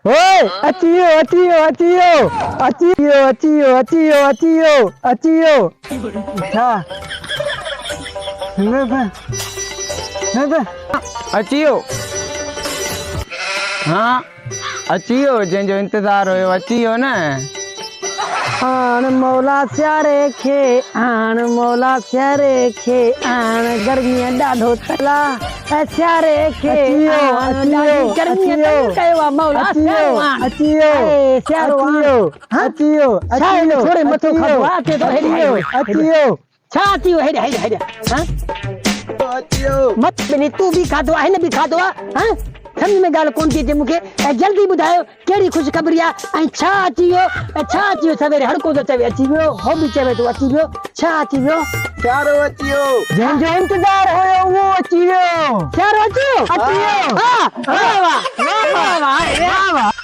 ओए अचियो अचियो अचियो अचियो अचियो अचियो अचियो अचियो हाँ अचियो हाँ अचियो जंहिंजो इंतज़ार हुयो अचियो न आन मौला सियारे खे आन मौला सियारे खे आन गर्मीअ ॾाढो थला सियारे खे गर्मीअ कयो आहे मौला सियारो अचियो सियारो अचियो अचियो थोड़े मथो खाधो आहे अचे थो अचियो अचियो छा अचियो हेॾे हेॾे हेॾे हां अचियो मत बिनी तू भी खाधो आहे हिन भी खाधो आहे हां समझ में ॻाल्हि कोन थी अचे मूंखे जल्दी ॿुधायो कहिड़ी ख़ुशख़बरी आहे ऐं छा अची वियो सवेरे हर को थो चवे अची वियो हो बि चवे थो अची वियो छा अची वियो सियारो अची वियो जंहिंजो इंतज़ार हुयो उहो अची वियो सियारो अची वियो हा वाह वाह वाह वाह वाह